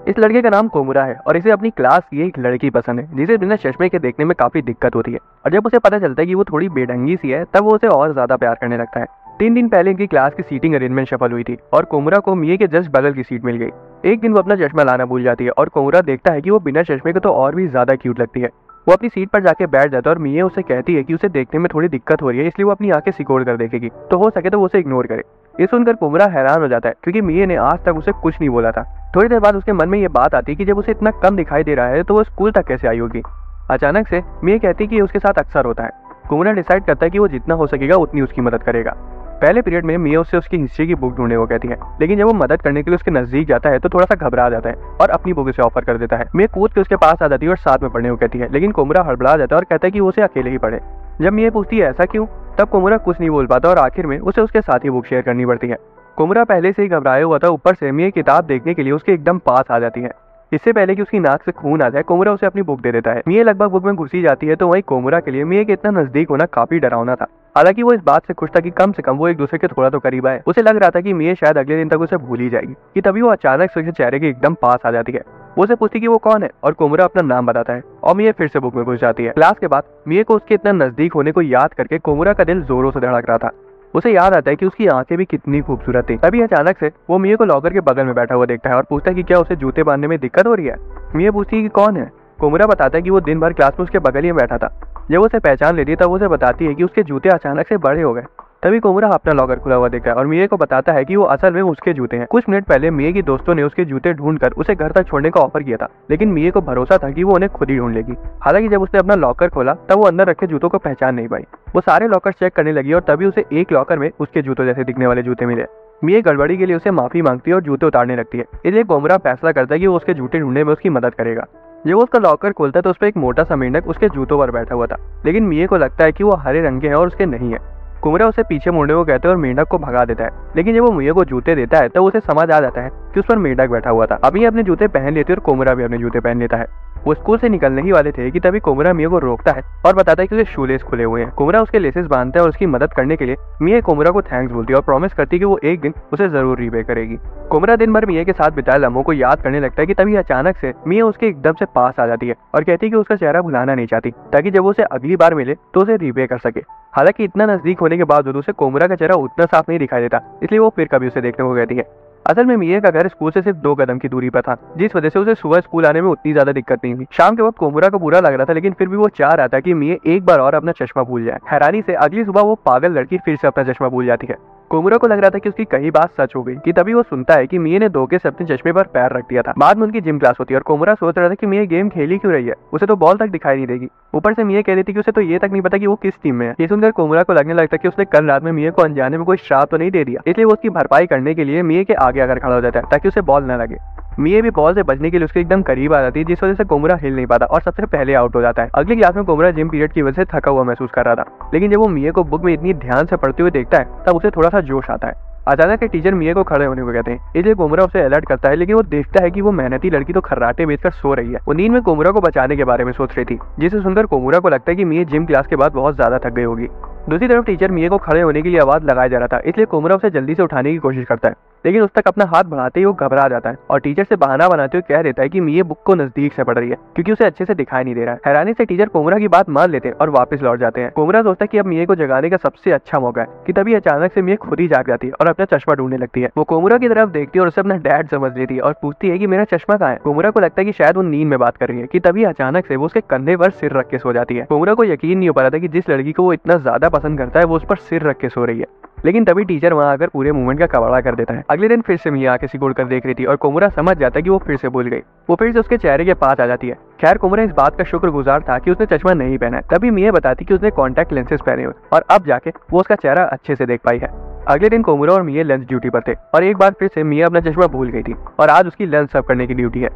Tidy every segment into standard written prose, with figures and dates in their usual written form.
इस लड़के का नाम कोमुरा है और इसे अपनी क्लास की एक लड़की पसंद है जिसे बिना चश्मे के देखने में काफी दिक्कत होती है। और जब उसे पता चलता है कि वो थोड़ी बेढंगी सी है तब वो उसे और ज्यादा प्यार करने लगता है। 3 दिन पहले इनकी क्लास की सीटिंग अरेंजमेंट सफल हुई थी और कोमुरा को मिये के जस्ट बगल की सीट मिल गई। एक दिन वो अपना चश्मा लाना भूल जाती है और कोमुरा देखता है कि वो बिना चश्मे के तो और भी ज्यादा क्यूट लगती है। वो अपनी सीट पर जाके बैठ जाता है और मिये उसे कहती है कि उसे देखने में थोड़ी दिक्कत हो रही है, इसलिए वो अपनी आंखें सिकोड़ कर देखेगी, तो हो सके तो वो उसे इग्नोर करे। ये सुनकर कोमुरा हैरान हो जाता है क्योंकि मिये ने आज तक उसे कुछ नहीं बोला था। थोड़ी देर बाद उसके मन में ये बात आती है कि जब उसे इतना कम दिखाई दे रहा है तो वो स्कूल तक कैसे आई होगी। अचानक से मिये कहती है कि उसके साथ अक्सर होता है। कोमुरा डिसाइड करता है कि वो जितना हो सकेगा उतनी उसकी मदद करेगा। पहले पीरियड में मिये उससे उसकी हिस्ट्री की बुक ढूंढने को कहती है, लेकिन जब वो मदद करने के लिए उसके नजदीक जाता है तो थोड़ा सा घबरा जाता है और अपनी बुक उसे ऑफर कर देता है। मिये कूद के उसके पास आ जाती है और साथ में पढ़ने को कहती है, लेकिन कोमुरा हड़बड़ा जाता है और कहता है कि वो उसे अकेले ही पढ़े। जब मिये पूछती है ऐसा क्यों, तब कोमुरा कुछ नहीं बोल पाता और आखिर में उसे उसके साथ ही बुक शेयर करनी पड़ती है। कोमुरा पहले से ही घबराया हुआ था, ऊपर से मिये किताब देखने के लिए उसके एकदम पास आ जाती है। इससे पहले कि उसकी नाक से खून आ जाए कोमुरा उसे अपनी बुक दे देता है। मिये लगभग बुक में घुसी जाती है तो वहीं कोमुरा के लिए मिये के इतना नजदीक होना काफी डरावना था। हालांकि वो इस बात से खुश था कि कम से कम वो एक दूसरे के थोड़ा तो करीब आए। उसे लग रहा था कि मिये शायद अगले दिन तक उसे भूल ही जाएगी कि तभी वो अचानक से उसके चेहरे के एकदम पास आ जाती है। वो उसे पूछती कि वो कौन है और कोमुरा अपना नाम बताता है और मिये फिर से बुक में घुस जाती है। क्लास के बाद मिये को उसके इतना नजदीक होने को याद करके कोमुरा का दिल जोरों से धड़क रहा था। उसे याद आता है कि उसकी आंखें भी कितनी खूबसूरत थी। तभी अचानक से वो मिये को लॉकर के बगल में बैठा हुआ देखता है और पूछता है कि क्या उसे जूते बांधने में दिक्कत हो रही है। मिये पूछती है कि कौन है। कोमुरा बताता है कि वो दिन भर क्लास में उसके बगल ही में बैठा था। जब उसे पहचान लेती है तब उसे बताती है कि उसके जूते अचानक से बड़े हो गए। तभी कोमुरा अपना लॉकर खुला हुआ देखता है और मिये को बताता है कि वो असल में उसके जूते हैं। कुछ मिनट पहले मिये की दोस्तों ने उसके जूते ढूंढकर उसे घर तक छोड़ने का ऑफर किया था, लेकिन मिये को भरोसा था कि वो उन्हें खुद ही ढूंढ लेगी। हालांकि जब उसने अपना लॉकर खोला तब वो अंदर रखे जूतों को पहचान नहीं पाई। वो सारे लॉकर चेक करने लगी और तभी उसे एक लॉकर में उसके जूतों जैसे दिखने वाले जूते मिले। मिये गड़बड़ी के लिए उसे माफी मांगती है और जूते उतारने लगती है। इसलिए कोमुरा फैसला करता है कि वो उसके जूते ढूंढने में उसकी मदद करेगा। जब वो उसका लॉकर खोलता है तो उस पर एक मोटा सा मेंढक उसके जूतों पर बैठा हुआ था, लेकिन मिये को लगता है कि वो हरे रंग के हैं और उसके नहीं है। कोमुरा उसे पीछे मुड़ने को कहते हैं और मेंढक को भगा देता है, लेकिन जब वो मिये को जूते देता है तो उसे समझ आ जाता है कि उस पर मेंढक बैठा हुआ था। अब मिये अपने जूते पहन लेती है और कोमुरा भी अपने जूते पहन लेता है। वो स्कूल से निकलने ही वाले थे कि तभी कोमुरा मिये को रोकता है और बताता है कि उसके शूलेस खुले हुए हैं। कोमुरा उसके लेसेस बांधता है और उसकी मदद करने के लिए मिये कोमुरा को थैंक्स बोलती है और प्रॉमिस करती है कि वो एक दिन उसे जरूर रीपे करेगी। कोमुरा दिन भर मिये के साथ बिताए लम्हों को याद करने लगता है कि तभी अचानक से मिये उसके एकदम से पास आ जाती है और कहती है कि उसका चेहरा भुलाना नहीं चाहती ताकि जब वो उसे अगली बार मिले तो उसे रीपे कर सके। हालांकि इतना नजदीक होने के बावजूद उसे कोमुरा का चेहरा उतना साफ नहीं दिखाई देता, इसलिए वो फिर कभी उसे देखने को कहती है। असल में मिये का घर स्कूल से सिर्फ 2 कदम की दूरी पर था, जिस वजह से उसे सुबह स्कूल आने में उतनी ज्यादा दिक्कत नहीं हुई। शाम के वक्त कोमुरा को बुरा लग रहा था, लेकिन फिर भी वो चाह रहा था कि मिये एक बार और अपना चश्मा भूल जाए। हैरानी से अगली सुबह वो पागल लड़की फिर से अपना चश्मा भूल जाती है। कोमुरा को लग रहा था कि उसकी कही बात सच हो गई कि तभी वो सुनता है कि मिये ने धोखे से अपने चश्मे पर पैर रख दिया था। बाद में उनकी जिम क्लास होती है और कोमुरा सोच रहा था कि मिये गेम खेली क्यों रही है, उसे तो बॉल तक दिखाई नहीं देगी। ऊपर से मिये कह रही थी कि उसे तो ये तक नहीं पता कि वो किस टीम में है। ये सुनकर कोमुरा को लगने लगता है कि उसने कल रात में मिये को अनजाने में कोई श्राप तो नहीं दे दिया, इसलिए वो उसकी भरपाई करने के लिए मिये के आगे आकर खड़ा हो जाता है ताकि उसे बॉल न लगे। मिये भी बॉल से बचने के लिए उसके एकदम करीब आ जाती है, जिस वजह से कोमुरा हिल नहीं पाता और सबसे पहले आउट हो जाता है। अगली क्लास में कोमुरा जिम पीरियड की वजह से थका हुआ महसूस कर रहा था, लेकिन जब वो मिये को बुक में इतनी ध्यान से पढ़ते हुए देखता है तब उसे थोड़ा सा जोश आता है। अचानक एक टीचर मिये को खड़े होने को कहते हैं, इसलिए कोमुरा उसे अलर्ट करता है, लेकिन वो देखता है कि वो मेहनती लड़की तो खर्राटे बेचकर सो रही है। वो नींद में कोमुरा को बचाने के बारे में सोच रही थी, जिसे सुनकर कोमुरा को लगता है कि मिये जिम क्लास के बाद बहुत ज्यादा थक गई होगी। दूसरी तरफ टीचर मिये को खड़े होने के लिए आवाज लगाया जा रहा था, इसलिए कोमुरा उसे जल्दी से उठाने की कोशिश करता है, लेकिन उस तक अपना हाथ बढ़ाते ही वो घबरा जाता है और टीचर से बहाना बनाते हुए कह देता है कि मिये बुक को नजदीक से पढ़ रही है क्योंकि उसे अच्छे से दिखाई नहीं दे रहा है। हैरानी से टीचर कोमुरा की बात मान लेते हैं और वापस लौट जाते हैं। कोमुरा सोचता है कि अब मिये को जगाने का सबसे अच्छा मौका है कि तभी अचानक से मिये खुद ही जाग जाती है और अपना चश्मा ढूंढने लगती है। वो कोमुरा की तरफ देखती है और उसे अपना डैड समझ लेती है और पूछती है कि मेरा चश्मा कहाँ है। कोमुरा को लगता है कि शायद वो नींद में बात कर रही है कि तभी अचानक से वो उसके कंधे पर सिर रख के सो जाती है। कोमुरा को यकीन नहीं हो पा रहा था कि जिस लड़की को वो इतना ज्यादा पसंद करता है वो उस पर सिर रख के सो रही है, लेकिन तभी टीचर वहां आकर पूरे मूवमेंट का कबाड़ा कर देता है। अगले दिन फिर से मिये आके सिकोड़ कर देख रही थी और कोमुरा समझ जाता है कि वो फिर से भूल गई। वो फिर से उसके चेहरे के पास आ जाती है। खैर कोमुरा इस बात का शुक्रगुजार था कि उसने चश्मा नहीं पहना है। तभी मिये बताती कि उसने कॉन्टैक्ट लेंसेज पहने हुए और अब जाके वो उसका चेहरा अच्छे से देख पाई है। अगले दिन कोमुरा और मिये लंच ड्यूटी पर थे और एक बार फिर से मिये अपना चश्मा भूल गई थी और आज उसकी लंच सर्व करने की ड्यूटी है।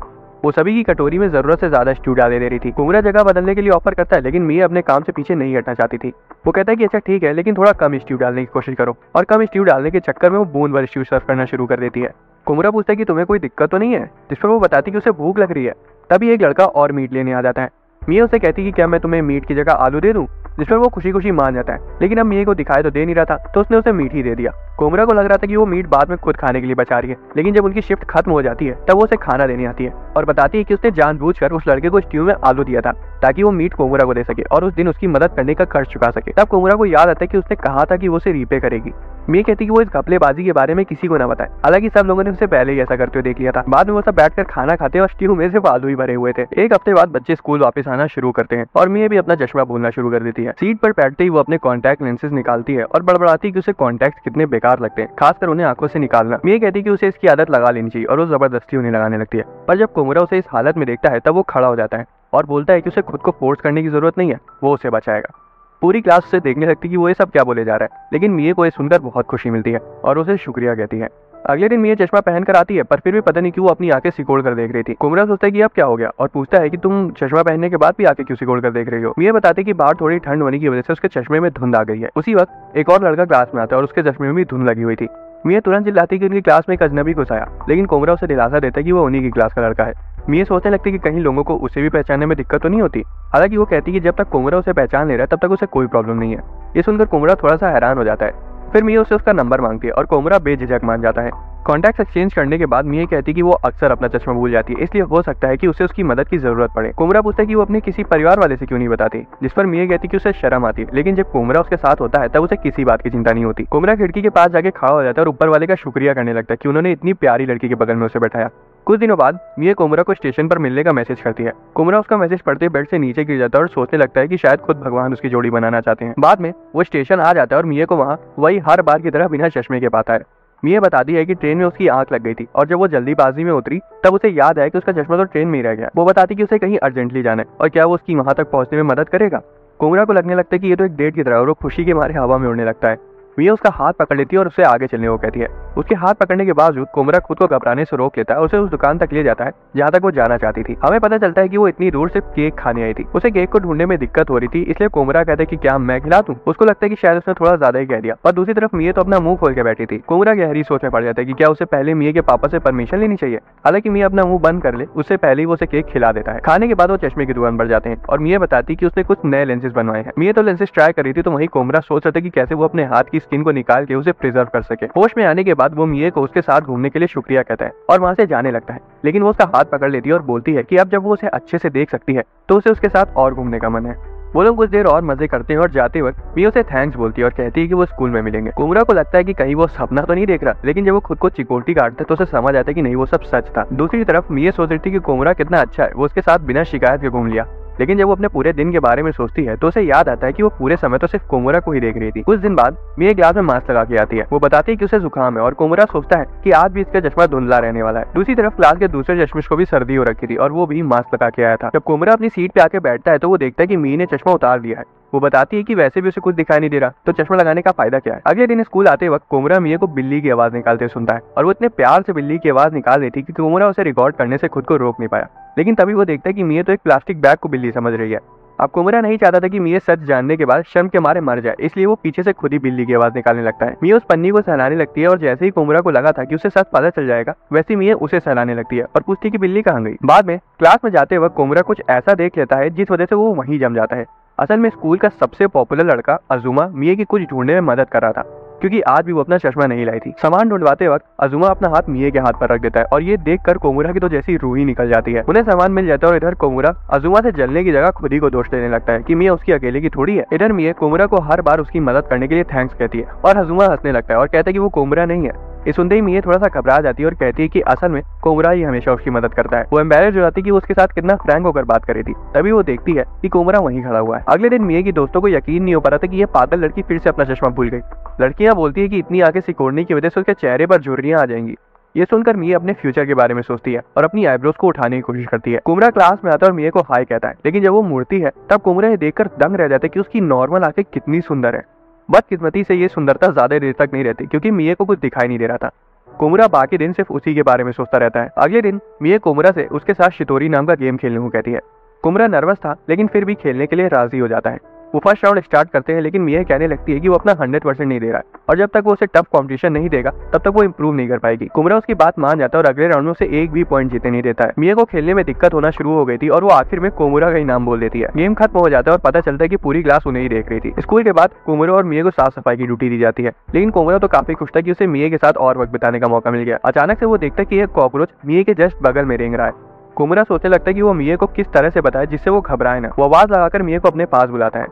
वो सभी की कटोरी में जरूरत से ज्यादा स्ट्यू डाले दे रही थी। कोमुरा जगह बदलने के लिए ऑफर करता है, लेकिन मिये अपने काम से पीछे नहीं हटना चाहती थी। वो कहता है कि अच्छा ठीक है, लेकिन थोड़ा कम स्ट्यू डालने की कोशिश करो, और कम स्ट्यू डालने के चक्कर में वो बूंद भर स्ट्यू सर्व करना शुरू कर देती है। कोमुरा पूछता है कि तुम्हें कोई दिक्कत तो नहीं है, जिस पर वो बताती कि उसे भूख लग रही है। तभी एक लड़का और मीट लेने आ जाता है। मिये उसे कहती कि क्या मैं तुम्हें मीट की जगह आलू दे दूं, जिस पर वो खुशी खुशी मान जाता है, लेकिन अब मिये को दिखाई तो दे नहीं रहा था तो उसने उसे मीट ही दे दिया। कोमरा को लग रहा था कि वो मीट बाद में खुद खाने के लिए बचा रही है, लेकिन जब उनकी शिफ्ट खत्म हो जाती है तब वो उसे खाना देने आती है और बताती है कि उसने जानबूझकर उस लड़के को स्ट्यू में आलू दिया था ताकि वो मीट कोमरा को दे सके और उस दिन उसकी मदद करने का खर्च चुका सके। तब कोमरा को याद आता है कि उसने कहा था कि वो उसे रीपे करेगी। मिया कहती कि वो इस घपलेबाजी के बारे में किसी को ना बताए, हालांकि सब लोगों ने उसे पहले ही ऐसा करते हुए देख लिया था। बाद में वो सब बैठकर खाना खाते और स्ट्यू में सिर्फ आलू ही भरे हुए थे। एक हफ्ते बाद बच्चे स्कूल वापस आना शुरू करते हैं और मिया भी अपना चश्मा भूलना शुरू कर देती है। सीट पर बैठते ही वो अपने कॉन्टैक्ट लेंसेज निकालती है और बड़बड़ाती है कि उसे कॉन्टैक्ट कितने बेकार लगते हैं, खासकर उन्हें आंखों से निकालना। मिया कहती है कि उसे इसकी आदत लगा लेनी चाहिए और वो जबरदस्ती उन्हें लगाने लगती है। पर जब कोमरा उसे इस हालत में देखता है तब वो खड़ा हो जाता है और बोलता है कि उसे खुद को फोर्स करने की जरूरत नहीं है, वो उसे बचाएगा। पूरी क्लास उसे देखने लगती कि वो ये सब क्या बोले जा रहा है, लेकिन मिया को ये सुनकर बहुत खुशी मिलती है और उसे शुक्रिया कहती है। अगले दिन मिया चश्मा पहनकर आती है, पर फिर भी पता नहीं क्यों वो अपनी आंखें सिकोड़ कर देख रही थी। कोमरा सोचता है कि अब क्या हो गया और पूछता है कि तुम चश्मा पहनने के बाद भी आंखें क्यों सिकोड़ कर देख रही हो। मिया बताते कि बाहर थोड़ी ठंड होने की वजह से उसके चश्मे में धुंध आ गई है। उसी वक्त एक और लड़का क्लास में आता है और उसके चश्मे में भी धुंध लगी हुई थी। मिया तुरंत चिल्लाती कि उनकी क्लास में एक अजनबी घुस आया, लेकिन कोमरा उसे दिलासा देता है कि वो उन्हीं की क्लास का लड़का है। मिया सोचने लगती कि कहीं लोगों को उसे भी पहचानने में दिक्कत तो नहीं होती। हालांकि वो कहती कि जब तक कोमरा उसे पहचान ले रहा है तब तक उसे कोई प्रॉब्लम नहीं है। ये सुनकर कोमरा थोड़ा सा हैरान हो जाता है। फिर मिया उसे उसका नंबर मांगती है और कोमरा बेझिझक मान जाता है। कॉन्टैक्ट एक्सचेंज करने के बाद मिया कहती कि वो अक्सर अपना चश्मा भूल जाती है, इसलिए हो सकता है कि उसे उसकी मदद की जरूरत पड़े। कोमरा पूछता है कि वो अपने किसी परिवार वाले से क्यों नहीं बताती, जिस पर मिया कहती कि उसे शर्म आती है, लेकिन जब कोमरा उसके साथ होता है तब उसे किसी बात की चिंता नहीं होती। कोमरा खिड़की के पास जाके खड़ा हो जाता है और ऊपर वाले का शुक्रिया करने लगता है कि उन्होंने इतनी प्यारी लड़की के बगल में उसे बैठाया। कुछ दिनों बाद मिया कोमरा को स्टेशन पर मिलने का मैसेज करती है। कोमरा उसका मैसेज पढ़ते बेड से नीचे गिर जाता है और सोचने लगता है कि शायद खुद भगवान उसकी जोड़ी बनाना चाहते हैं। बाद में वो स्टेशन आ जाता है और मिया को वहाँ वही हर बार की तरह बिना चश्मे के पाता है। मिया बताती है कि ट्रेन में उसकी आंख लग गई थी और जब वो जल्दीबाजी में उतरी तब उसे याद आया कि उसका चश्मा तो ट्रेन में ही रह गया। वो बताती कि उसे कहीं अर्जेंटली जाना है और क्या वो उसकी वहां तक पहुंचने में मदद करेगा। कोमरा को लगने लगता है कि ये तो एक डेट की तरह है और वो खुशी के मारे हवा में उड़ने लगता है। मिया उसका हाथ पकड़ लेती है और उसे आगे चलने को कहती है। उसके हाथ पकड़ने के बावजूद कोमरा खुद को घबराने से रोक लेता है और उसे उस दुकान तक ले जाता है जहाँ तक वो जाना चाहती थी। हमें पता चलता है कि वो इतनी दूर सिर्फ केक खाने आई थी। उसे केक को ढूंढने में दिक्कत हो रही थी, इसलिए कोमरा कहता है कि क्या मैं खिला दूं। उसको लगता है कि शायद उसने थोड़ा ज्यादा ही कह दिया, पर दूसरी तरफ मिया तो अपना मुंह खोल के बैठी थी। कोमरा गहरी सोच में पड़ जाता है कि क्या उसे पहले मिया के पापा से परमिशन लेनी चाहिए। हालांकि मिया अपना मुंह बंद कर ले उससे पहले ही वो उसे केक खिला देता है। खाने के बाद वो चश्मे की दुकान पर जाते हैं और मिया बताती कि उसने कुछ नए लेंसेज बनवाए हैं। मिया तो लेंसेज ट्राई कर रही थी तो वहीं कोमरा सोच रहा था कि कैसे वो अपने हाथ की स्किन को निकाल के उसे प्रिजर्व कर सके। होश में आने के बाद वो मिया को उसके साथ घूमने के लिए शुक्रिया कहता है और वहां से जाने लगता है, लेकिन वो उसका हाथ पकड़ लेती है और बोलती है कि अब जब वो उसे अच्छे से देख सकती है तो उसे उसके साथ और घूमने का मन है। वो लोग कुछ देर और मजे करते हैं और जाते वक्त मिया उसे थैंक्स बोलती है और कहती है कि वो स्कूल में मिलेंगे। कोमरा को लगता है कि कहीं वो सपना तो नहीं देख रहा, लेकिन जब वो खुद को चिकोटी काटता है तो उसे समझ आता है कि नहीं, वो सब सच था। दूसरी तरफ मिया सोच रही थी कि कोमरा कितना अच्छा है, वो उसके साथ बिना शिकायत के घूम लिया। लेकिन जब वो अपने पूरे दिन के बारे में सोचती है तो उसे याद आता है कि वो पूरे समय तो सिर्फ कोमरा को ही देख रही थी। कुछ दिन बाद मिया क्लास में मास्क लगा के आती है। वो बताती है कि उसे जुकाम है और कोमरा सोचता है कि आज भी इसका चश्मा धुंधला रहने वाला है। दूसरी तरफ क्लास के दूसरे चश्मिश को भी सर्दी हो रखी थी और वो भी मास्क लगा के आया था। जब कोमरा अपनी सीट पे आके बैठता है तो वो देखता है कि मिया ने चश्मा उतार दिया है। वो बताती है कि वैसे भी उसे कुछ दिखाई नहीं दे रहा तो चश्मा लगाने का फायदा क्या है। अगले दिन स्कूल आते वक्त कोमरा मिया को बिल्ली की आवाज निकालते सुनता है और वो इतने प्यार से बिल्ली की आवाज निकाल रही थी कि कोमरा उसे रिकॉर्ड करने से खुद को रोक नहीं पाया। लेकिन तभी वो देखता है कि मिया तो एक प्लास्टिक बैग को बिल्ली समझ रही है। अब कोमरा नहीं चाहता था कि मिया सच जानने के बाद शर्म के मारे मर जाए, इसलिए वो पीछे से खुद ही बिल्ली की आवाज निकालने लगता है। मिया उस पन्नी को सहलाने लगती है और जैसे ही कोमरा को लगा था कि उसे सच पता चल जाएगा, वैसे मिया उसे सहलाने लगती है और पूछती कि बिल्ली कहाँ गई। बाद में क्लास में जाते वक्त कोमरा कुछ ऐसा देख लेता है जिस वजह से वो वहीं जम जाता है। असल में स्कूल का सबसे पॉपुलर लड़का अजुमा मिया की कुछ ढूंढने में मदद कर रहा था, क्योंकि आज भी वो अपना चश्मा नहीं लाई थी। सामान ढूंढवाते वक्त अजुमा अपना हाथ मिया के हाथ पर रख देता है और ये देखकर कोमरा की तो जैसी रूह ही निकल जाती है। उन्हें सामान मिल जाता है और इधर कोमरा अजुमा से जलने की जगह खुद ही को दोष देने लगता है कि मिया उसकी अकेले की थोड़ी है। इधर मिया कोमरा को हर बार उसकी मदद करने के लिए थैंक्स कहती है और अजुमा हंसने लगता है और कहता है कि वो कोमरा नहीं है। ये सुनते ही मिया थोड़ा सा घबरा जाती है और कहती है कि असल में कोमरा ही हमेशा उसकी मदद करता है। वो एम्बैरेस हो जाती है कि वो उसके साथ कितना फ्रैंक होकर बात कर रही थी। तभी वो देखती है कि कोमरा वहीं खड़ा हुआ है। अगले दिन मिया की दोस्तों को यकीन नहीं हो पा रहा था कि ये पागल लड़की फिर से अपना चश्मा भूल गई। लड़कियां बोलती है कि इतनी आंखें सिकोड़ने की वजह से उसके चेहरे पर झुर्रियां आ जाएंगी। ये सुनकर मिया अपने फ्यूचर के बारे में सोचती है और अपनी आईब्रोज को उठाने की कोशिश करती है। कोमरा क्लास में आता है और मिया को हाय कहता है, लेकिन जब वो मुड़ती है तब कोमरा ये देखकर दंग रह जाता है कि उसकी नॉर्मल आंखें कितनी सुंदर है। बदकिस्मती से ये सुंदरता ज्यादा देर तक नहीं रहती, क्योंकि मिया को कुछ दिखाई नहीं दे रहा था। कोमरा बाकी दिन सिर्फ उसी के बारे में सोचता रहता है। अगले दिन मिया कोमरा से उसके साथ शितोरी नाम का गेम खेलने को कहती है। कोमरा नर्वस था, लेकिन फिर भी खेलने के लिए राजी हो जाता है। वो फर्स्ट राउंड स्टार्ट करते हैं, लेकिन मिया कहने लगती है कि वो अपना 100% नहीं दे रहा है और जब तक वो उसे टफ कंपटीशन नहीं देगा तब तक वो इंप्रूव नहीं कर पाएगी। कुमरा उसकी बात मान जाता है और अगले राउंड में उसे एक भी पॉइंट जीते नहीं देता है। मिया को खेलने में दिक्कत होना शुरू हो गई थी और वो आखिर में कुमरा का ही नाम बोल देती है। गेम खत्म हो जाता है और पता चलता है कि पूरी क्लास उन्हें ही देख रही थी। स्कूल के बाद कुमरा और मिया को साफ सफाई की ड्यूटी दी जाती है, लेकिन कुमरा तो काफी खुश था कि उसे मिया के साथ और वक्त बिताने का मौका मिल गया। अचानक से वो देखता है कि एक कॉकरोच मिया के जस्ट बगल में रेंग रहा है। कुमरा सोचने लगता है कि वो मिया को किस तरह से बताए जिससे वो घबराए ना। वो आवाज लगाकर मिया को अपने पास बुलाता है।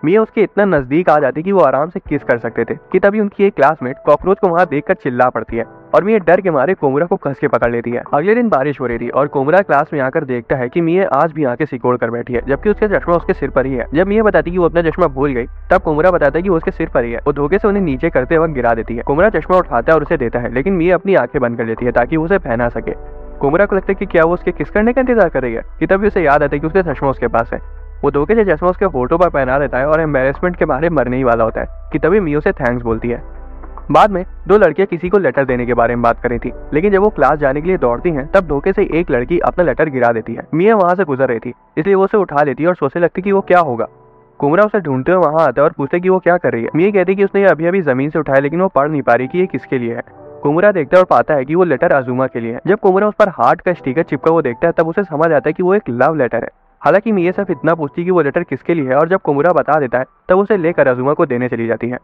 मिया उसके इतना नजदीक आ जाती कि वो आराम से किस कर सकते थे कि तभी उनकी एक क्लासमेट कॉकरोच को वहां देखकर चिल्ला पड़ती है और मिया डर के मारे कुमरा को कस के पकड़ लेती है। अगले दिन बारिश हो रही थी और कुमरा क्लास में आकर देखता है कि मिया आज भी आंखें सिकोड़ कर बैठी है, जबकि उसका चश्मा उसके सिर पर ही है। जब मिया बताती कि वो अपना चश्मा भूल गई, तब कुमरा बताता है कि वो उसके सिर पर ही है। वो धोखे से उन्हें नीचे करते वक्त गिरा देती है। कुमरा चश्मा उठाता है और उसे देता है, लेकिन मिया अपनी आंखें बंद कर लेती है ताकि वो उसे पहना सके। कुमरा को लगता है कि क्या वो उसके किस करने का इंतजार कर रही है कि तभी उसे याद आता है कि उसका चश्मा उसके पास है। वो धोखे से चश्मा उसके फोटो पर पहना देता है और एम्बेरसमेंट के बारे में मरने ही वाला होता है कि तभी मिया उसे थैंक्स बोलती है। बाद में दो लड़कियां किसी को लेटर देने के बारे में बात कर रही थी, लेकिन जब वो क्लास जाने के लिए दौड़ती हैं तब धोखे से एक लड़की अपना लेटर गिरा देती है। मिया वहां से गुजर रही थी, इसलिए वो उसे उठा लेती है और सोचने लगती कि वो क्या होगा। कुमरा उसे ढूंढते हुए वहां आता है और पूछते कि वो क्या कर रही है। मिया कहती कि उसने ये अभी अभी जमीन से उठाया, लेकिन वो पढ़ नहीं पा रही कि ये किसके लिए है। कुमरा देखता है और पाता है कि वो लेटर अजूमा के लिए है। जब कुमरा उस पर हार्ट का स्टिकर चिपका वो देखता है तब उसे समझ आता है कि वो एक लव लेटर है। हालांकि मिया सिर्फ इतना पूछती है कि वो लेटर किसके लिए है और जब कुमरा बता देता है तब उसे लेकर अजूमा को देने चली जाती है।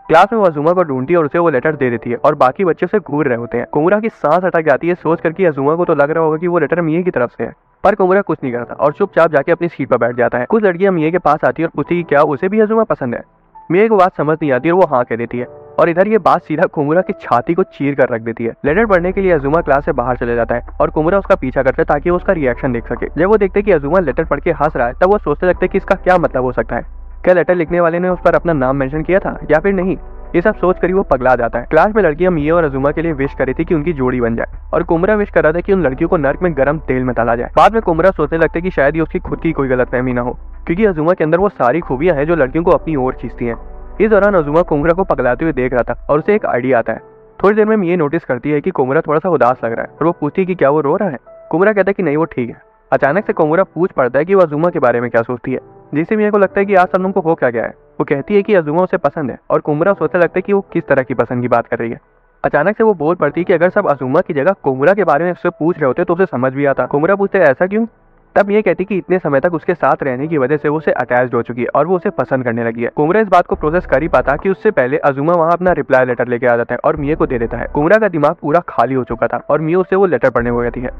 क्लास में वो अजूमा को ढूंढती है और उसे वो लेटर दे देती है और बाकी बच्चे उसे घूर रहे होते हैं। कुमरा की सांस अटक जाती है सोच कर कि अजूमा को तो लग रहा होगा कि वो लेटर मिया की तरफ से है, पर कुमरा कुछ नहीं करता और चुपचाप जाके अपनी सीट पर बैठ जाता है। कुछ लड़कियां मिया के पास आती है और पूछती कि क्या उसे भी अजूमा पसंद है। मिया को बात समझ नहीं आती और वो हाँ कह देती है और इधर ये बात सीधा कुमरा की छाती को चीर कर रख देती है। लेटर पढ़ने के लिए अजूमा क्लास से बाहर चले जाता है और कुमरा उसका पीछा करता है ताकि वो उसका रिएक्शन देख सके। जब वो देखते कि अजूमा लेटर पढ़ के हंस रहा है तब वो सोचने लगते कि इसका क्या मतलब हो सकता है। क्या लेटर लिखने वाले ने उस पर अपना नाम मेंशन किया था या फिर नहीं। ये सब सोच कर ही वो पगला जाता है। क्लास में लड़कियां मिया और अजूमा के लिए विश करी थी कि उनकी जोड़ी बन जाए और कुमरा विश कर रहा था कि उन लड़कियों को नर्क में गर्म तेल में तला जाए। बाद में कुमरा सोचने लगता है कि शायद ये उसकी खुद की कोई गलतफहमी ना हो, क्योंकि अजूमा के अंदर वो सारी खूबियां हैं जो लड़कियों को अपनी ओर खींचती हैं। इस दौरान अजूमा कुमरा को पगलाते हुए देख रहा था और उसे एक आइडिया आता है। थोड़ी देर में मिया नोटिस करती है कि कुमरा थोड़ा सा उदास लग रहा है और वो पूछती है कि क्या वो रो रहा है। कुमरा कहता है कि नहीं वो ठीक है। अचानक से कुमरा पूछ पड़ता है कि वो अजूमा के बारे में क्या सोचती है, जिससे मिया को लगता है कि आज सब लोगों को हो क्या गया है। वो कहती है कि अजूमा उसे पसंद है और कुमरा सोचने लगता है कि वो किस तरह की पसंद की बात कर रही है। अचानक से वो बोल पड़ती है कि अगर सब अजूमा की जगह कुमरा के बारे में उससे पूछ रहे होते तो उसे समझ भी आता। कुमरा पूछते ऐसा क्यों। तब ये कहती कि इतने समय तक उसके साथ रहने की वजह से वो उसे अटैच्ड हो चुकी है और वो उसे पसंद करने लगी है। कुमरा इस बात को प्रोसेस कर ही पाता कि उससे पहले अजूमा वहां अपना रिप्लाई लेटर लेके आ जाता है और मिया को दे देता है। कुमरा का दिमाग पूरा खाली हो चुका था और मिया उससे वो लेटर पढ़ने को कहती है।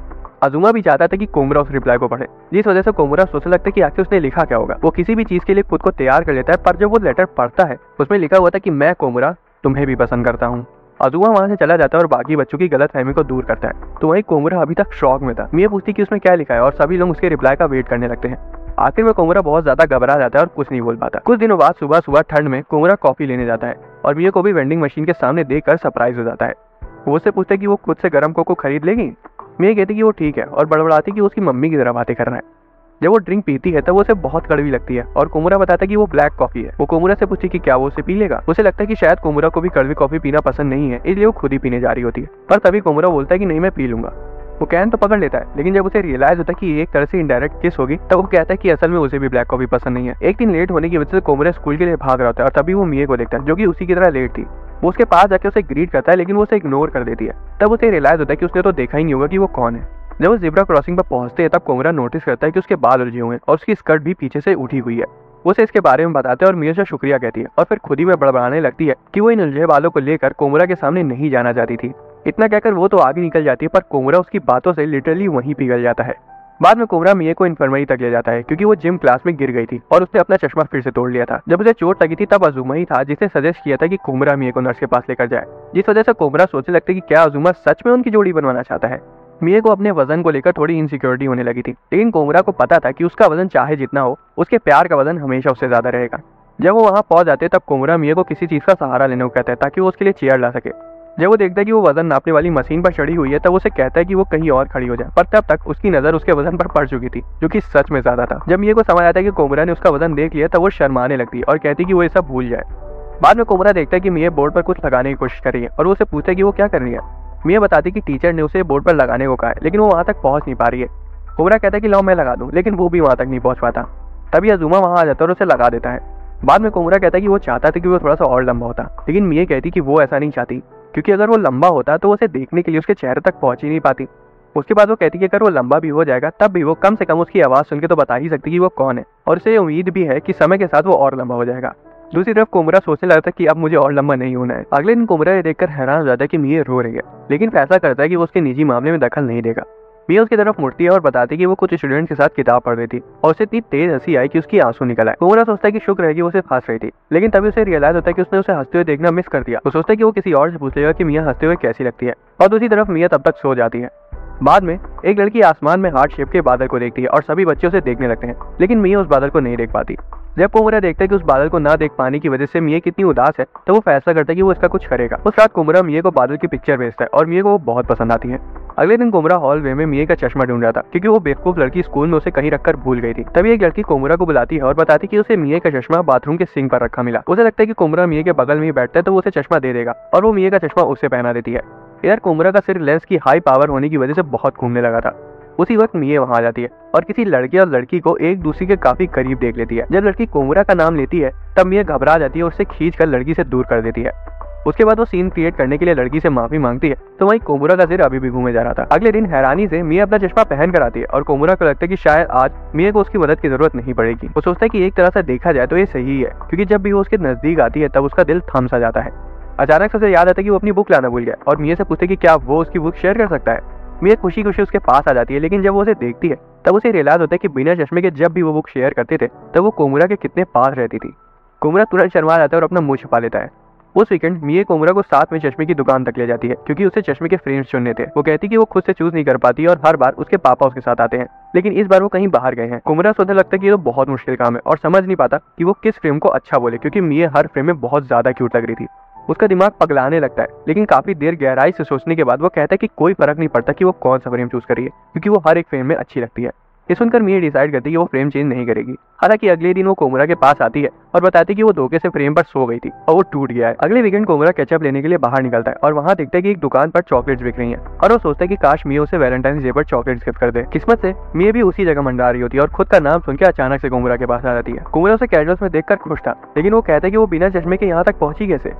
अजूमा भी चाहता था कि कुमरा उस रिप्लाई को पढ़े, जिस वजह से कुमरा सोचने लगता है कि आखिर उसने लिखा क्या होगा। वो किसी भी चीज के लिए खुद को तैयार कर लेता है, पर जब वो लेटर पढ़ता है उसमें लिखा हुआ था कि मैं कुमरा तुम्हें भी पसंद करता हूँ। अजूमा वहां से चला जाता है और बाकी बच्चों की गलतफहमी को दूर करता है। तो वहीं कुमरा अभी तक शॉक में था। मिया पूछती कि उसमें क्या लिखा है और सभी लोग उसके रिप्लाई का वेट करने लगते हैं। आखिर में कुमरा बहुत ज्यादा घबरा जाता है और कुछ नहीं बोल पाता। कुछ दिनों बाद सुबह सुबह ठंड में कुमरा कॉफी लेने जाता है और मिया को भी वेंडिंग मशीन के सामने देखकर सरप्राइज हो जाता है। वो उससे पूछते कि वो खुद से गर्म कोको खरीद लेगी। मिया कहती कि वो ठीक है और बड़बड़ाती कि वो उसकी मम्मी की तरह बातें कर रहा है। जब वो ड्रिंक पीती है तब वो उसे बहुत कड़वी लगती है और कुमरा बताता है कि वो ब्लैक कॉफी है। वो कुमरा से पूछती कि क्या वो उसे पी लेगा। उसे लगता है कि शायद कुमरा को भी कड़वी कॉफी पीना पसंद नहीं है, इसलिए वो खुद ही पीने जा रही होती है। पर तभी कुमरा बोलता है कि नहीं मैं पी लूंगा। वो कैन तो पकड़ लेता है, लेकिन जब उसे रियलाइज होता है कि एक तरह से इनडायरेक्ट किस होगी तब वो कहता है कि असल में उसे भी ब्लैक कॉफी पसंद नहीं है। एक दिन लेट होने की वजह से कुमरा स्कूल के लिए भाग रहा होता है और तभी वो मिया को देखता है जो कि उसी की तरह लेट थी। वो उसके पास जाके उसे ग्रीट करता है, लेकिन वो उसे इग्नोर कर देती है। तब उसे रियलाइज होता है कि उसने तो देखा ही नहीं होगा कि वो कौन है। जब वो ज़ेब्रा क्रॉसिंग पर पहुंचते हैं तब कुमरा नोटिस करता है कि उसके बाल उलझे हुए हैं और उसकी स्कर्ट भी पीछे से उठी हुई है। वो उसे इसके बारे में बताते हैं और मिया से शुक्रिया कहती है और फिर खुद ही में बड़बड़ाने लगती है कि वो इन उलझे बालों को लेकर कुमरा के सामने नहीं जाना चाहती थी। इतना कहकर वो तो आगे निकल जाती है, पर कुमरा उसकी बातों से लिटरली वहीं पिघल जाता है। बाद में कुमरा मिया को इन्फर्मरी तक ले जाता है क्योंकि वो जिम क्लास में गिर गई थी और उसने अपना चश्मा फिर से तोड़ लिया था। जब उसे चोट लगी थी तब अजूमा ही था जिसने सजेस्ट किया था कि कुमरा मिया को नर्स के पास लेकर जाए, जिस वजह से कुमरा सोचने लगते कि क्या अजूमा सच में उनकी जोड़ी बनवाना चाहता है। मिया को अपने वजन को लेकर थोड़ी इनसिक्योरिटी होने लगी थी, लेकिन कुमरा को पता था कि उसका वजन चाहे जितना हो उसके प्यार का वजन हमेशा उससे ज्यादा रहेगा। जब वो वहां पहुंच जाते तब कुमरा मिया को किसी चीज का सहारा लेने को कहता है ताकि वो उसके लिए चेयर ला सके। जब वो देखता है कि वो वजन नापने वाली मशीन पर चढ़ी हुई है तब उसे कहता है कि वो कहीं और खड़ी हो जाए, पर तब तक उसकी नजर उसके वजन पर पड़ चुकी थी जो कि सच में ज्यादा था। जब मिया को समझ आता है कि कुमरा ने उसका वजन देख लिया तब वो शर्माने लगती है और कहती है कि वो ये सब भूल जाए। बाद में कुमरा देखता है कि मिया बोर्ड पर कुछ लगाने की कोशिश कर रही है और वो उसे पूछता है कि वो क्या कर रही है। मिया बताती कि टीचर ने उसे बोर्ड पर लगाने को कहा है, लेकिन वो वहां तक पहुंच नहीं पा रही है। कुमरा कहता है कि लाओ मैं लगा दूं, लेकिन वो भी वहां तक नहीं पहुंच पाता। तभी अजूमा वहां आ जाता है और उसे लगा देता है। बाद में कोमुरा कहता है कि वो चाहता था कि वो थोड़ा सा और लंबा होता, लेकिन मिए कहती कि वो ऐसा नहीं चाहती, क्योंकि अगर वो लंबा होता तो उसे देखने के लिए उसके चेहरे तक पहुंच ही नहीं पाती। उसके बाद वो कहती कि अगर वो लंबा भी हो जाएगा तब भी वो कम से कम उसकी आवाज़ सुन के तो बता ही सकती कि वो कौन है, और उसे उम्मीद भी है कि समय के साथ वो और लंबा हो जाएगा। दूसरी तरफ कोमुरा सोचने लगता है कि अब मुझे और लंबा नहीं होना है। अगले दिन कोमुरा ये देखकर हैरान हो जाता है कि मिए रो रही है, लेकिन फैसला करता है कि वो उसके निजी मामले में दखल नहीं देगा। मिया उसकी तरफ मुड़ती है और बताती है कि वो कुछ स्टूडेंट के साथ किताब पढ़ रही थी और उसे इतनी तेज हंसी आई कि उसकी आंसू निकल आए। कोमुरा सोचता है कि शुक्र है कि वो उसे हंस रही थी, लेकिन तभी उसे रियलाइज होता है कि उसने उसे हंसते हुए देखना मिस कर दिया। वो सोचता है कि वो किसी और से पूछ लेगा कि मिया हंसते हुए कैसी लगती है, और दूसरी तरफ मिया तब तक सो जाती है। बाद में एक लड़की आसमान में हार्ट शेप के बादल को देखती है और सभी बच्चे उसे देखने लगते हैं, लेकिन मिया उस बादल को नहीं देख पाती। जब कोमुरा देखता है कि उस बादल को ना देख पाने की वजह से मिया कितनी उदास है, तो वो फैसला करता है कि वो इसका कुछ करेगा। उस रात कोमुरा मिया को बादल की पिक्चर भेजता है और मिया को वो बहुत पसंद आती है। अगले दिन कोमुरा हॉलवे में मिया का चश्मा ढूंढ रहा था, क्योंकि वो बेवकूफ लड़की स्कूल में उसे कहीं रखकर भूल गई थी। तभी एक लड़की कोमुरा को बुलाती है और बताती कि उसे मिया का चश्मा बाथरूम के सिंक पर रखा मिला। उसे लगता है कि कोमुरा मिया के बगल में ही बैठता है तो वो उसे चश्मा दे देगा, और वो मिया का चश्मा उसे पहना देती है। इधर कोमुरा का सिर लेंस की हाई पावर होने की वजह से बहुत घूमने लगा था। उसी वक्त मिया वहां आ जाती है और किसी लड़के और लड़की को एक दूसरे के काफी करीब देख लेती है। जब लड़की कोमुरा का नाम लेती है तब मिया घबरा जाती है और उसे खींचकर लड़की से दूर कर देती है। उसके बाद वो सीन क्रिएट करने के लिए लड़की से माफी मांगती है, तो वहीं कोमुरा का सिर अभी भी घूमे जा रहा था। अगले दिन हैरानी से मिया अपना चश्मा पहन कर आती है और कोमुरा को लगता है कि शायद आज मिया को उसकी मदद की जरूरत नहीं पड़ेगी। वो सोचता है कि एक तरह से देखा जाए तो ये सही है, क्योंकि जब भी वो उसके नजदीक आती है तब उसका दिल थम सा जाता है। अचानक से उसे याद आता है कि वो अपनी बुक लाना भूल गया और मिया से पूछते कि क्या वो उसकी बुक शेयर कर सकता है। मिया खुशी खुशी उसके पास आ जाती है, लेकिन जब वो उसे देखती है तब उसे रियलाइज होता है कि बिना चश्मे के जब भी वो बुक शेयर करते थे तब वो कोमुरा के कितने पास रहती थी। कोमुरा तुरंत शर्मा जाता है और अपना मुंह छुपा लेता है। उस वीकेंड मिया कोमुरा को साथ में चश्मे की दुकान तक ले जाती है, क्योंकि उसे चश्मे के फ्रेम्स चुनने थे। वो कहती कि वो खुद से चूज नहीं कर पाती और हर बार उसके पापा उसके साथ आते हैं, लेकिन इस बार वो कहीं बाहर गए हैं। कोमुरा सोचने लगता है कि ये तो बहुत मुश्किल काम है और समझ नहीं पाता कि वो किस फ्रेम को अच्छा बोले, क्योंकि मिया हर फ्रेम में बहुत ज्यादा क्यूट लग रही थी। उसका दिमाग पगलाने लगता है, लेकिन काफी देर गहराई से सोचने के बाद वो कहता है कि कोई फर्क नहीं पड़ता कि वो कौन सा फ्रेम चूज करिए, क्योंकि वो हर एक फ्रेम में अच्छी लगती है। ये सुनकर मिया डिसाइड करती है कि वो फ्रेम चेंज नहीं करेगी। हालांकि अगले दिन वो कोमुरा के पास आती है और बताती है कि वो धोखे से फ्रेम पर सो गई थी और वो टूट गया है। अगले वीकेंड कोमुरा केचप लेने के लिए बाहर निकलता है और वहाँ देखता है कि एक दुकान पर चॉकलेट्स बिक रही हैं, और वो सोचता है कि काश मिया उसे वैलेंटाइंस डे पर चॉकलेट्स गिफ्ट कर दे। किस्मत से मिया भी उसी जगह मंडरा रही होती है और खुद का नाम सुन के अचानक से कोमुरा के पास आ जाती है। कोमुरा उसे कैजुअल्स में देखकर खुश था, लेकिन वो कहता है कि वो बिना चश्मे के यहाँ तक पहुंची कैसे।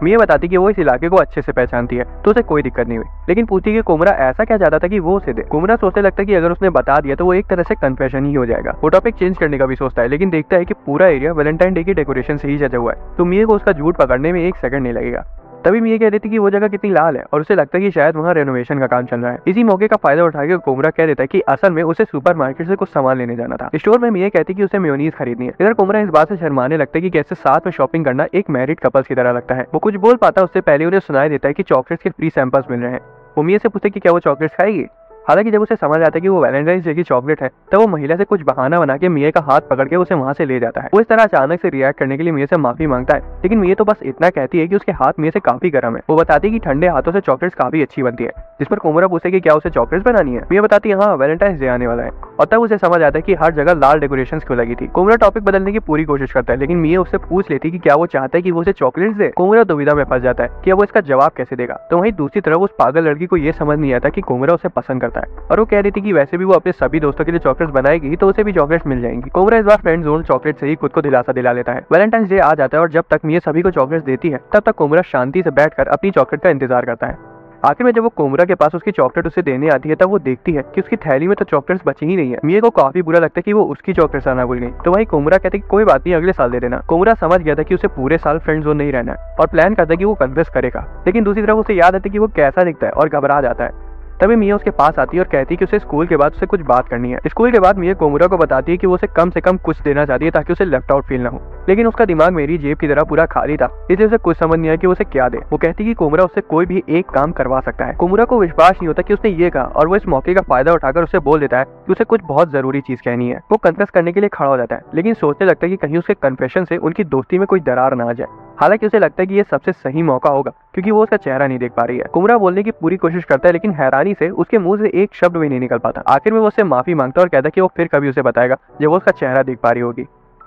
मिया बताती कि वो इस इलाके को अच्छे से पहचानती है, तो उसे कोई दिक्कत नहीं हुई, लेकिन पूछती कि कोमुरा ऐसा क्या चाहता था कि वो उसे दे। कोमुरा सोचने लगता है कि अगर उसने बता दिया तो वो एक तरह से कन्फेशन ही हो जाएगा। वो टॉपिक चेंज करने का भी सोचता है, लेकिन देखता है कि पूरा एरिया वैलेंटाइन डे की डेकोरेशन से ही सजा हुआ है, तो मिया को उसका झूठ पकड़ने में एक सेकंड नहीं लगेगा। तभी मिया कह देती कि वो जगह कितनी लाल है और उसे लगता है कि शायद वहाँ रेनोवेशन का काम चल रहा है। इसी मौके का फायदा उठाकर कोमुरा कह देता है कि असल में उसे सुपरमार्केट से कुछ सामान लेने जाना था। स्टोर में मिया कहती कि उसे मेयोनीज खरीदनी है। इधर कोमुरा इस बात से शर्माने लगता है कि कैसे साथ में शॉपिंग करना एक मैरिड कपल्स की तरह लगता है। वो कुछ बोल पाता उससे पहले उन्हें सुनाई देता है कि चॉकलेट्स के फ्री सैंपल्स मिल रहे हैं। वो मिया से पूछते कि क्या वो चॉकलेट्स खाएगी। हालांकि जब उसे समझ आता है कि वो वैलेंटाइंस डे की चॉकलेट है, तब वो महिला से कुछ बहाना बना के मिया का हाथ पकड़ के उसे वहां से ले जाता है। वो इस तरह अचानक से रिएक्ट करने के लिए मिया से माफी मांगता है, लेकिन मिया तो बस इतना कहती है कि उसके हाथ मिया से काफी गर्म है। वो बताती है कि ठंडे हाथों से चॉकलेट्स काफी अच्छी बनती है, जिस पर कोमुरा पूछे कि क्या उसे चॉकलेट्स बनानी है। मिया बताती है हाँ, वैलेंटाइंस डे आने वाला है, और तब उसे समझ आता है कि हर जगह लाल डेकोरेशन क्यों लगी थी। कोमुरा टॉपिक बदलने की पूरी कोशिश करता है, लेकिन मिया उससे पूछ लेती कि क्या वो चाहता है कि वो उसे चॉकलेट्स दे। कोमुरा दुविधा में फंस जाता है कि अब वो इसका जवाब कैसे देगा। तो वहीं दूसरी तरफ उस पागल लड़की को ये समझ नहीं आता कि कोमुरा उसे पसंद करता है, और वो कह रही थी कि वैसे भी वो अपने सभी दोस्तों के लिए चॉकलेट्स बनाएगी तो उसे भी चॉकलेट्स मिल जाएंगी। कोमुरा इस बार फ्रेंड जोन चॉकलेट से ही खुद को दिलासा दिला लेता है। वैलेंटाइंस डे आ जाता है और जब तक मिया सभी को चॉकलेट्स देती है तब तक कोमुरा शांति से बैठकर अपनी चॉकलेट का इंतजार करता है। आखिर में जब वो कोमुरा के पास उसकी चॉकलेट उसे देने आती है तब वो देखती है कि उसकी थैली में तो चॉकलेट्स बची ही नहीं है। मिया को काफी बुरा लगता है कि वो उसकी चॉकलेट्स आना भूल गई, तो वही कोमुरा कहते कि कोई बात नहीं, अगले साल दे देना। कोमुरा समझ गया था कि उसे पूरे साल फ्रेंड जोन नहीं रहना है और प्लान करता है कि वो कन्फेस करेगा, लेकिन दूसरी तरफ उसे याद आता है कि वो कैसा दिखता है और घबरा जाता है। तभी मिया उसके पास आती है और कहती है कि उसे स्कूल के बाद उससे कुछ बात करनी है। स्कूल के बाद मिया कोमुरा को बताती है कि वो उसे कम से कम कुछ देना चाहती है ताकि उसे लेफ्ट आउट फील ना हो, लेकिन उसका दिमाग मेरी जेब की तरह पूरा खाली था, इसलिए उसे कुछ समझ नहीं आया कि उसे क्या दे। वो कहती है कि कोमुरा उससे कोई भी एक काम करवा सकता है। कोमुरा को विश्वास नहीं होता कि उसने ये कहा, और वो इस मौके का फायदा उठाकर उसे बोल देता है कि उसे कुछ बहुत जरूरी चीज कहनी है। वो कन्फेस करने के लिए खड़ा हो जाता है, लेकिन सोचने लगता है कि कहीं उसके कन्फेशन से उनकी दोस्ती में कोई दरार ना आ जाए। हालांकि उसे लगता है कि ये सबसे सही मौका होगा, क्योंकि वो उसका चेहरा नहीं देख पा रही है। कोमुरा बोलने की पूरी कोशिश करता है, लेकिन हैरानी से उसके मुंह से एक शब्द भी नहीं निकल पाता। आखिर में वो उससे माफी मांगता है और कहता है कि वो फिर कभी उसे बताएगा जब वो उसका चेहरा देख पा रही होगी।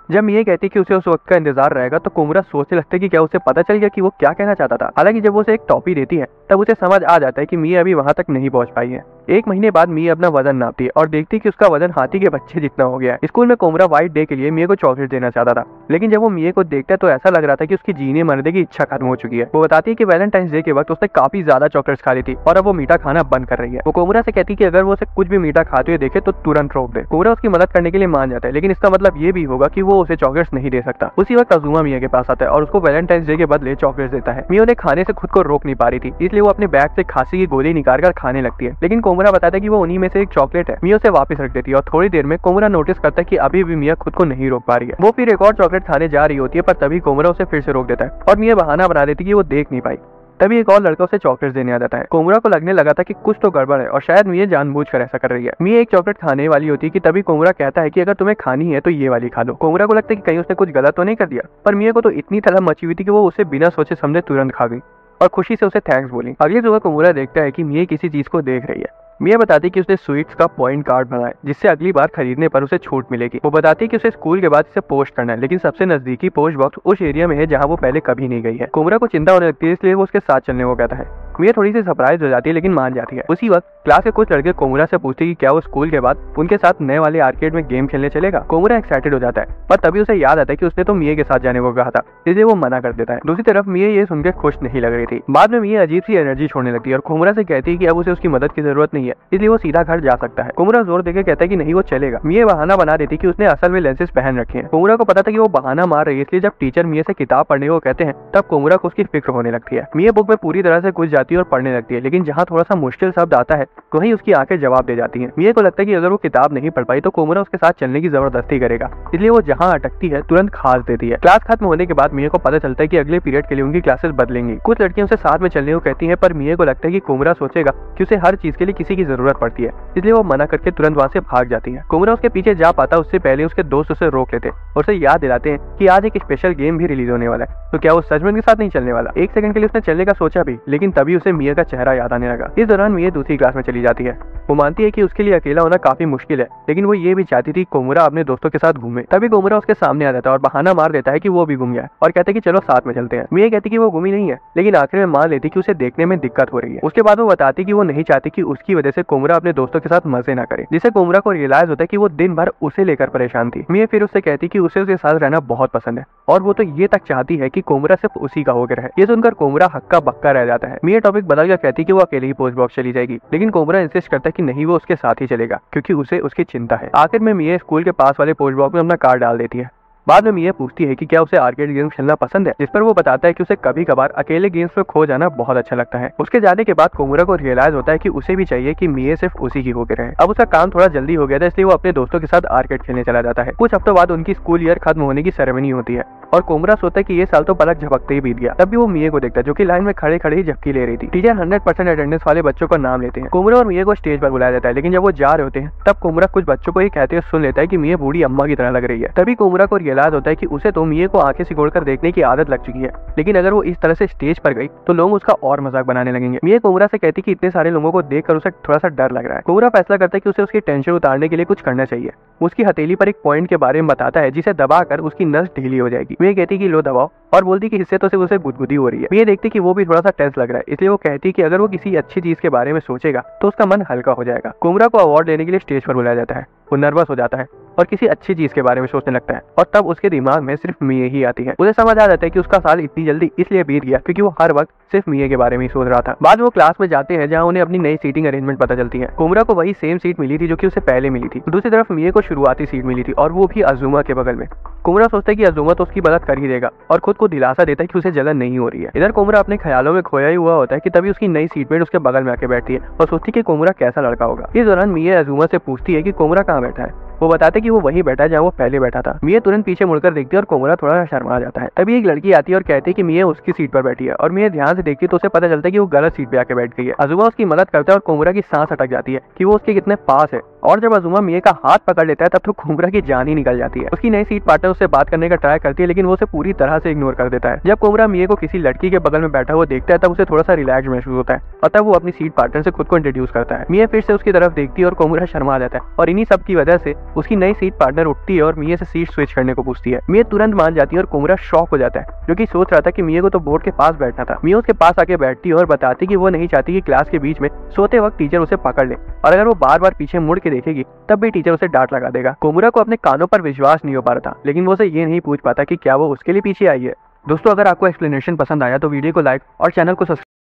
जब मिया कहती कि उसे उस वक्त का इंतजार रहेगा, तो कोमुरा सोचने लगता है कि क्या उसे पता चल गया कि वो क्या कहना चाहता था। हालांकि जब वो उसे एक टॉफी देती है तब उसे समझ आ जाता है कि मिया अभी वहां तक नहीं पहुंच पाई है। 1 महीने बाद मिया अपना वजन नापती है और देखती है कि उसका वजन हाथी के बच्चे जितना हो गया है। स्कूल में कोमरा व्हाइट डे के लिए मिया को चॉकलेट देना चाहता था, लेकिन जब वो मिया को देखता है तो ऐसा लग रहा था कि उसकी जीने मरने की इच्छा खत्म हो चुकी है। वो बताती है कि वैलेंटाइंस डे के वक्त उसने काफी ज्यादा चॉकलेट्स खा ली थी और अब वो मीठा खाना बंद कर रही है। वो कोमरा से कहती है कि अगर वो उसे कुछ भी मीठा खाते हुए देखे तो तुरंत रोक दे। कोमरा उसकी मदद करने के लिए मान जाता है, लेकिन इसका मतलब ये भी होगा कि वो उसे चॉकलेट्स नहीं दे सकता। उसी वक्त अज़ुमा मिया के पास आता है और उसको वैलेंटाइंस डे के बदले चॉकलेट्स देता है। मिया ने खाने से खुद को रोक नहीं पा रही थी, इसलिए वो अपने बैग से खांसी की गोली निकालकर खाने लगती है, लेकिन कोमरा बताता है कि वो उन्हीं में से एक चॉकलेट है। मिया उसे वापस रख देती है और थोड़ी देर में कोमरा नोटिस करता है कि अभी भी मिया खुद को नहीं रोक पा रही है। वो फिर एक और चॉकलेट खाने जा रही होती है, पर तभी कोमरा उसे फिर से रोक देता है और मिया बहाना बना देती है कि वो देख नहीं पाई। तभी एक और लड़का उसे चॉकलेट देने आ जाता है। कोमरा को लगने लगा था कि कुछ तो गड़बड़ है और शायद मिया जानबूझकर ऐसा कर रही है। मिया एक चॉकलेट खाने वाली होती है कि तभी कोमरा कहता है कि अगर तुम्हें खानी है तो ये वाली खा लो। कोमरा को लगता है कि कहीं उसने कुछ गलत तो नहीं कर दिया, पर मिया को तो इतनी तलब मची हुई थी कि वो उसे बिना सोचे समझे तुरंत खा गई और खुशी से उसे थैंक्स बोली। अगली सुबह कोमरा देखता है कि मिया किसी चीज को देख रही है। मिया बताती कि उसने स्वीट्स का पॉइंट कार्ड बनाया जिससे अगली बार खरीदने पर उसे छूट मिलेगी। वो बताती कि उसे स्कूल के बाद इसे पोस्ट करना है, लेकिन सबसे नजदीकी पोस्ट बॉक्स उस एरिया में है जहां वो पहले कभी नहीं गई है। कोमरा को चिंता होने लगती है, इसलिए वो उसके साथ चलने को कहता है। मिया थोड़ी सी सरप्राइज हो जाती है, लेकिन मान जाती है। उसी वक्त क्लास के कुछ लड़के कोमरा से पूछते कि क्या वो स्कूल के बाद उनके साथ नए वाले आर्केड में गेम खेलने चलेगा। कोमरा एक्साइटेड हो जाता है, पर तभी उसे याद आता है कि उसने तो मिया के साथ जाने को कहा था, इसलिए वो मना कर देता है। दूसरी तरफ मिया ये सुनकर खुश नहीं लग रही थी। बाद में मिया अजीब सी एनर्जी छोड़ने लगती है और कोमरा से कहती है कि अब उसे उसकी मदद की जरूरत नहीं है, इसलिए वो सीधा घर जा सकता है। कोमरा जोर देकर कहता है कि नहीं वो चलेगा। मिया बहाना बना देती कि उसने असल में लेंसेज पहन रखे हैं। कोमरा को पता था कि वो बहाना मार रही है, इसलिए जब टीचर मिया से किताब पढ़ने को कहते हैं तब कोमरा को उसकी फिक्र होने लगती है। मिया बुक में पूरी तरह से घुस जाती है और पढ़ने लगती है, लेकिन जहाँ थोड़ा सा मुश्किल शब्द आता है वहीं उसकी आंखें जवाब दे जाती हैं। मिया को लगता है कि अगर वो किताब नहीं पढ़ पाई तो कोमरा उसके साथ चलने की जबरदस्ती करेगा, इसलिए वो जहाँ अटकती है तुरंत खास देती है। क्लास खत्म होने के बाद मिया को पता चलता है कि अगले पीरियड के लिए उनकी क्लासेस बदलेंगी। कुछ लड़कियां उसे साथ में चलने को कहती हैं, पर मिया को लगता है कि कोमरा सोचेगा कि उसे हर चीज के लिए किसी की जरूरत पड़ती है, इसलिए वो मना करके तुरंत वहाँ से भाग जाती है। कोमरा उसके पीछे जा पाता उससे पहले उसके दोस्त उसे रोक लेते और उसे याद दिलाते हैं कि आज एक स्पेशल गेम भी रिलीज होने वाला है, तो क्या वो सच में उनके साथ नहीं चलने वाला। एक सेकंड के लिए उसने चलने का सोचा भी, लेकिन तभी उसे मिया का चेहरा याद आने लगा। इस दौरान मिया दूसरी क्लास में चली जाती है। वो मानती है कि उसके लिए अकेला होना काफी मुश्किल है, लेकिन वो ये भी चाहती थी कोमरा अपने दोस्तों के साथ घूमे। तभी कोमरा उसके सामने आ जाता है और बहाना मार देता है कि वो भी घूम गया और कहते हैं कि चलो साथ में चलते हैं। मिया कहती कि वो घूमी नहीं है, लेकिन आखिर में मान लेती कि उसे देखने में दिक्कत हो रही है। उसके बाद वो बताती कि वो नहीं चाहती कि उसकी वजह से कोमरा अपने दोस्तों के साथ मजे ना करे, जिससे कोमरा को रियलाइज होता है कि वो दिन भर उसे लेकर परेशान थी। मिया फिर उससे कहती कि उसे उसके साथ रहना बहुत पसंद है और वो तो ये तक चाहती है कि कोमरा सिर्फ उसी का होकर रहे। ये सुनकर कोमरा हक्का बक्का रह जाता है। मिया टॉपिक बदल कर कहती कि वो अकेले ही पोस्ट बॉक्स चली जाएगी, लेकिन कोमरा इंसिस्ट करता है कि नहीं वो उसके साथ ही चलेगा क्योंकि उसे उसकी चिंता है। आखिर में मिया स्कूल के पास वाले पोस्ट बॉक्स में अपना कार्ड डाल देती है। बाद में मिया पूछती है कि क्या उसे आर्केड गेम्स खेलना पसंद है, जिस पर वो बताता है कि उसे कभी कभार अकेले गेम्स में खो जाना बहुत अच्छा लगता है। उसके जाने के बाद कोमरा को रियलाइज होता है कि उसे भी चाहिए कि मिया सिर्फ उसी की होकर रहे। अब उसका काम थोड़ा जल्दी हो गया था, इसलिए वो अपने दोस्तों के साथ आर्केड खेलने चला जाता है। कुछ हफ्तों बाद उनकी स्कूल ईयर खत्म होने की सेरेमनी होती है और कोमरा सोचता है कि ये साल तो पलक झपकते ही बीत गया। तब भी वो मिया को देखता है जो कि लाइन में खड़े खड़े ही झपकी ले रही थी। टीचर 100% अटेंडेंस वाले बच्चों का नाम लेते हैं। कोमरा और मिया को स्टेज पर बुलाया जाता है, लेकिन जब वो जा रहे होते हैं तब कोमरा कुछ बच्चों को ये कहते हुए सुन लेता है कि मिया बूढ़ी अम्मा की तरह लग रही है। तभी कोमरा को रियलाइज होता है कि उसे तो मिया को आंखें सिकोड़कर देखने की आदत लग चुकी है, लेकिन अगर वो इस तरह से स्टेज पर गई तो लोग उसका और मजाक बनाने लगेंगे। मिया कोमरा से कहती कि इतने सारे लोगों को देखकर उसे थोड़ा सा डर लग रहा है। कोमरा फैसला करता है कि उसे उसकी टेंशन उतारने के लिए कुछ करना चाहिए। उसकी हथेली पर एक पॉइंट के बारे में बताता है जिसे दबाकर उसकी नस ढीली हो जाएगी। मिया कहती कि लो दबाओ और बोलती कि इससे तो सिर्फ उसे गुदगुदी हो रही है। मिया देखती कि वो भी थोड़ा सा टेंस लग रहा है, इसलिए वो कहती कि अगर वो किसी अच्छी चीज के बारे में सोचेगा तो उसका मन हल्का हो जाएगा। कोमरा को अवार्ड लेने के लिए स्टेज पर बुलाया जाता है। वो नर्वस हो जाता है और किसी अच्छी चीज के बारे में सोचने लगता है और तब उसके दिमाग में सिर्फ मिया ही आती है। उसे समझ आ जाता है कि उसका साल इतनी जल्दी इसलिए बीत गया क्योंकि वो हर वक्त सिर्फ मिया के बारे में ही सोच रहा था। बाद में वो क्लास में जाते हैं जहाँ उन्हें अपनी नई सीटिंग अरेंजमेंट पता चलती है। कोमरा को वही सेम सीट मिली थी जो कि उसे पहले मिली थी। दूसरी तरफ मिया को शुरुआती सीट मिली थी और वो भी अज़ुमा के बगल में। कोमरा सोचता है कि अज़ुमा तो उसकी मदद कर ही देगा और खुद को दिलासा देता है कि उसे जलन नहीं हो रही है। इधर कोमरा अपने ख्यालों में खोया ही हुआ होता है कि तभी उसकी नई सीटमेट उसके बगल में आके बैठती है और सोचती है कि कोमरा कैसा लड़का होगा। इस दौरान मिया अज़ुमा से पूछती है कि कोमरा कहाँ बैठा है। वो बताते कि वो वहीं बैठा है जहाँ वो पहले बैठा था। मिया तुरंत पीछे मुड़कर देखती है और कोमरा थोड़ा शर्मा जाता है। तभी एक लड़की आती है और कहती है कि मिया उसकी सीट पर बैठी है और मिया ध्यान से देखती है तो उसे पता चलता है कि वो गलत सीट पे आके बैठ गई है। अज़ुमा उसकी मदद करता है और कोमरा की सांस अटक जाती है कि वो उसके कितने पास है और जब अज़ुमा मिया का हाथ पकड़ लेता है तब तो कोमरा की जान ही निकल जाती है। उसकी नई सीट पार्टनर उससे बात करने का ट्राई करती है, लेकिन वो उसे पूरी तरह से इग्नोर कर देता है। जब कोमरा मिया को किसी लड़की के बगल में बैठा हुआ देखता है तब उसे थोड़ा सा रिलैक्स महसूस होता है और तब वो अपनी सीट पार्टनर से खुद को इंट्रोड्यूस करता है। मिया फिर से उसकी तरफ देखती है और कोमुरा शर्मा जाता है और इन्हीं सब की वजह से उसकी नई सीट पार्टनर उठती है और मिया से सीट स्विच करने को पूछती है। मिया तुरंत मान जाती है और कोमुरा शॉक हो जाता है, जो कि सोच रहा था कि मिया को तो बोर्ड के पास बैठना था। मिया उसके पास आके बैठती है और बताती कि वो नहीं चाहती कि क्लास के बीच में सोते वक्त टीचर उसे पकड़ ले और अगर वो बार बार पीछे मुड़ के देखेगी तब भी टीचर उसे डांट लगा देगा। कोमुरा को अपने कानों पर विश्वास नहीं हो पा रहा था, लेकिन वो उसे ये नहीं पूछ पाता कि क्या वो उसके लिए पीछे आई है। दोस्तों, अगर आपको एक्सप्लेनेशन पसंद आया तो वीडियो को लाइक और चैनल को सब्सक्राइब